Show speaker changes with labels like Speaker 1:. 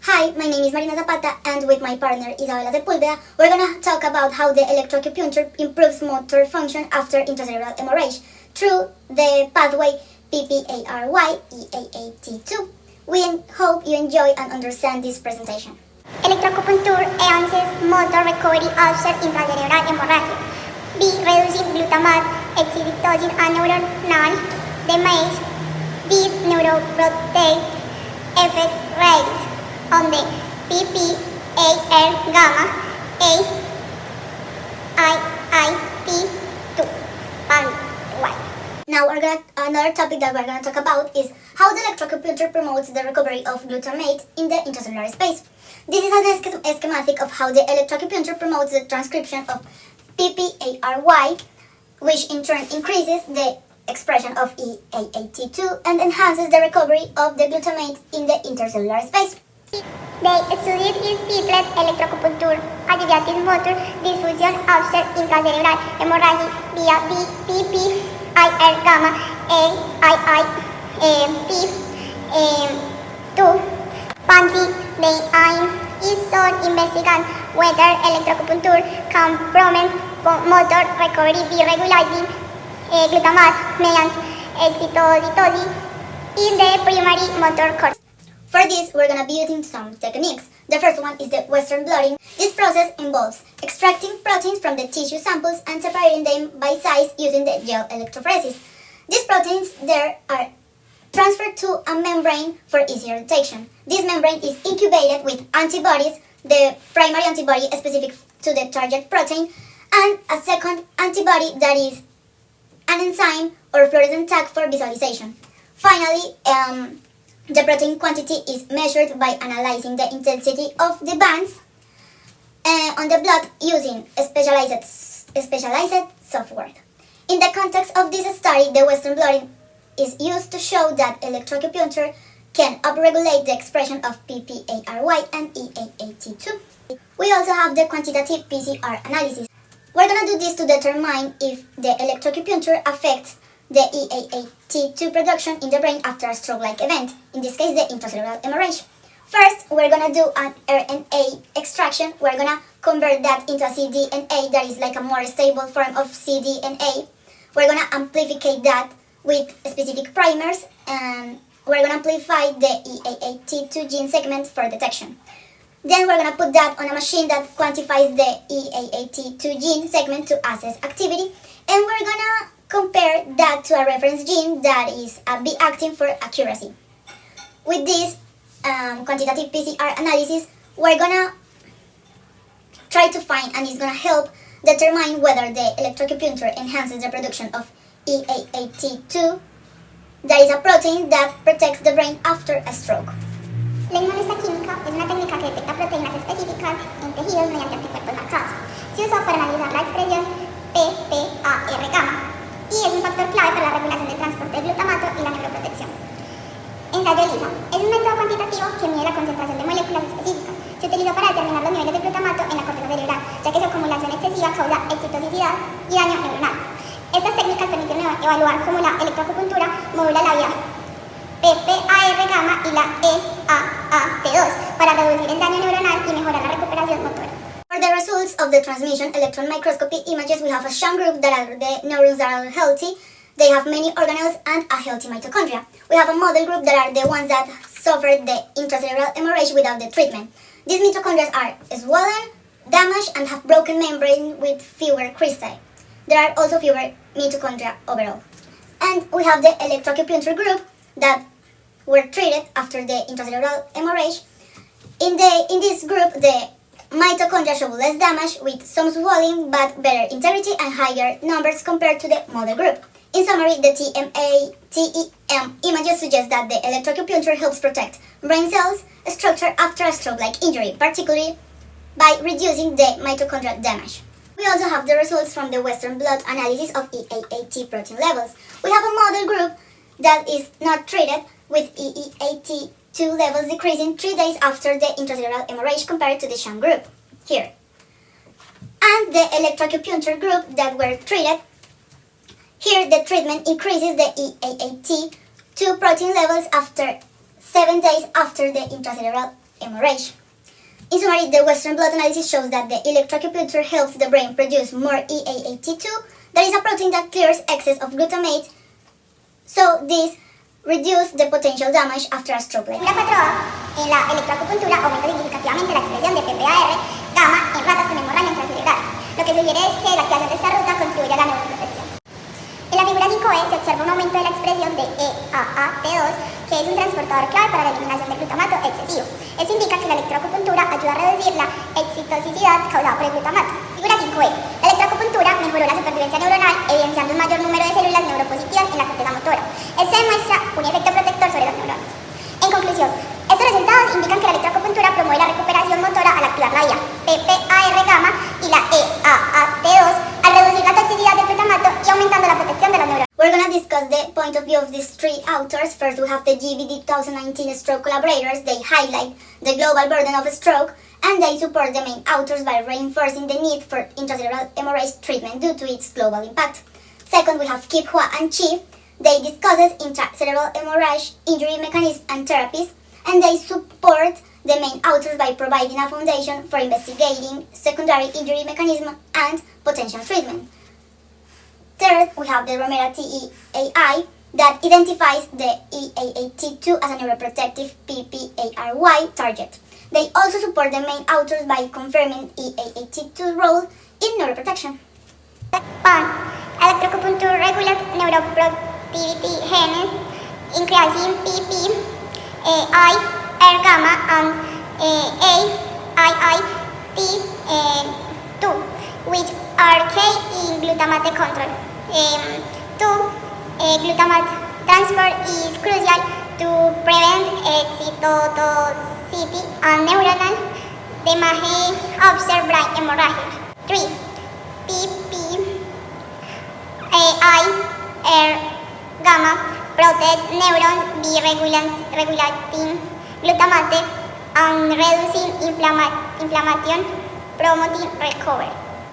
Speaker 1: Hi, my name is Marina Zapata, and with my partner Isabela Sepulveda, we're gonna talk about how the electroacupuncture improves motor function after intracerebral hemorrhage through the pathway PPARY-EAAT2. We hope you enjoy and understand this presentation.
Speaker 2: Electroacupuncture enhances motor recovery after intracerebral hemorrhage by reducing glutamate, excitosin, and neuronal damage. This neuroprotective effect relies on the PPAR gamma AIIT2 pathway.
Speaker 1: Now another topic that we're going to talk about is how the electroacupuncture promotes the recovery of glutamate in the intracellular space. This is a schematic of how the electroacupuncture promotes the transcription of PPARY, which in turn increases the expression of EAAT2 and enhances the recovery of the glutamate in the intercellular space.
Speaker 2: The study is titled Electroacupuncture Alleviates Motor Dysfunction After Intracerebral Hemorrhage via the PPAR gamma AIIT2 pathway. The aim is to investigate whether electroacupuncture can promote motor recovery by regulating glutamate mediante excitosin in the primary motor cortex.
Speaker 1: For this, we're gonna be using some techniques. The first one is the Western blotting. This process involves extracting proteins from the tissue samples and separating them by size using the gel electrophoresis. These proteins there are transferred to a membrane for easier detection. This membrane is incubated with antibodies, the primary antibody specific to the target protein, and a second antibody that is an enzyme or fluorescent tag for visualization. Finally, the protein quantity is measured by analyzing the intensity of the bands on the blood using specialized software. In the context of this study, the Western blotting is used to show that electroacupuncture can upregulate the expression of PPARY and EAAT2. We also have the quantitative PCR analysis. We're gonna do this to determine if the electroacupuncture affects the EAAT2 production in the brain after a stroke-like event, in this case the intracerebral hemorrhage. First, we're gonna do an RNA extraction. We're gonna convert that into a cDNA that is like a more stable form of cDNA. We're gonna amplify that with specific primers, and we're gonna amplify the EAAT2 gene segment for detection. Then we're gonna put that on a machine that quantifies the EAAT2 gene segment to assess activity, and we're gonna compare that to a reference gene that is be acting for accuracy. With this quantitative PCR analysis, we're gonna try to find, and it's gonna help determine whether the electroacupuncture enhances the production of EAAT2, that is a protein that protects the brain after a stroke.
Speaker 2: La inmunohistoquímica es una técnica que detecta proteínas específicas en tejidos mediante anticuerpos marcados. Se usa para analizar la expresión PPAR gamma y es un factor clave para la regulación del transporte de glutamato y la neuroprotección. Ensayo ELISA es un método cuantitativo que mide la concentración de moléculas específicas. Se utiliza para determinar los niveles de glutamato en la corteza cerebral, ya que su acumulación excesiva causa excitosidad y daño neuronal. Estas técnicas permiten evaluar cómo la electroacupuntura modula la vía PPAR gamma y la EAAT2 para reducir el daño neuronal y mejorar la recuperación motora.
Speaker 1: For the results of the transmission electron microscopy images, we have a shown group that are the neurons that are healthy. They have many organelles and a healthy mitochondria. We have a model group that are the ones that suffered the intracerebral hemorrhage without the treatment. These mitochondria are swollen, damaged, and have broken membrane with fewer crystal. There are also fewer mitochondria overall. And we have the electroacupuncture group that were treated after the intracerebral hemorrhage. In this group, the mitochondria show less damage with some swelling but better integrity and higher numbers compared to the model group. In summary, the TEM images suggest that the electroacupuncture helps protect brain cells structure after a stroke-like injury, particularly by reducing the mitochondrial damage. We also have the results from the Western blot analysis of EAAT protein levels. We have a model group that is not treated with EAAT2 levels decreasing 3 days after the intracerebral hemorrhage compared to the sham group, here. And the electroacupuncture group that were treated, here the treatment increases the EAAT2 protein levels after 7 days after the intracerebral hemorrhage. In summary, the Western blot analysis shows that the electroacupuncture helps the brain produce more EAAT2. That is a protein that clears excess of glutamate, so this reduces the potential damage after a stroke.
Speaker 2: La 4A, en la electroacupuntura aumenta significativamente la expresión de PPAR gamma en ratas con hemorragia intracerebral, lo que sugiere es que la activación de esta ruta contribuye a la neuroprotección. En la figura 5E se observa un aumento de la expresión de EAAT2, que es un transportador clave para la eliminación de glutamato excesivo. Esto indica que la electroacupuntura ayuda a reducir la excitotoxicidad causada por el glutamato. Figura 5E. La electroacupuntura mejoró la supervivencia neuronal, evidenciando un mayor número de células neuropositivas en la corteza motora. Esto demuestra un efecto protector sobre las neuronas. En conclusión, estos resultados indican que la electroacupuntura promueve la recuperación motora al activar la vía PPAR gamma y la EAAT2 al reducir la toxicidad del glutamato y aumentando la protección de las neuronas.
Speaker 1: We're going to discuss the point of view of these three authors. First, we have the GBD 2019 stroke collaborators. They highlight the global burden of stroke, and they support the main authors by reinforcing the need for intracerebral hemorrhage treatment due to its global impact. Second, we have Kip Hua and Chi. They discuss intracerebral hemorrhage, injury mechanisms and therapies, and they support the main authors by providing a foundation for investigating secondary injury mechanism and potential treatment. Third, we have the Romero TEAI that identifies the EAAT2 as a neuroprotective PPARY target. They also support the main authors by confirming EAAT2's role in neuroprotection.
Speaker 2: Electroacupuncture regulates neuroproductivity genes, increasing PPAR gamma and AIIT2, which are key in glutamate control. Glutamate transport is crucial to prevent excitotoxicity and neuronal damage observed brain hemorrhage. 3. PPAR gamma protects neurons by regulating glutamate and reducing inflammation, promoting recovery.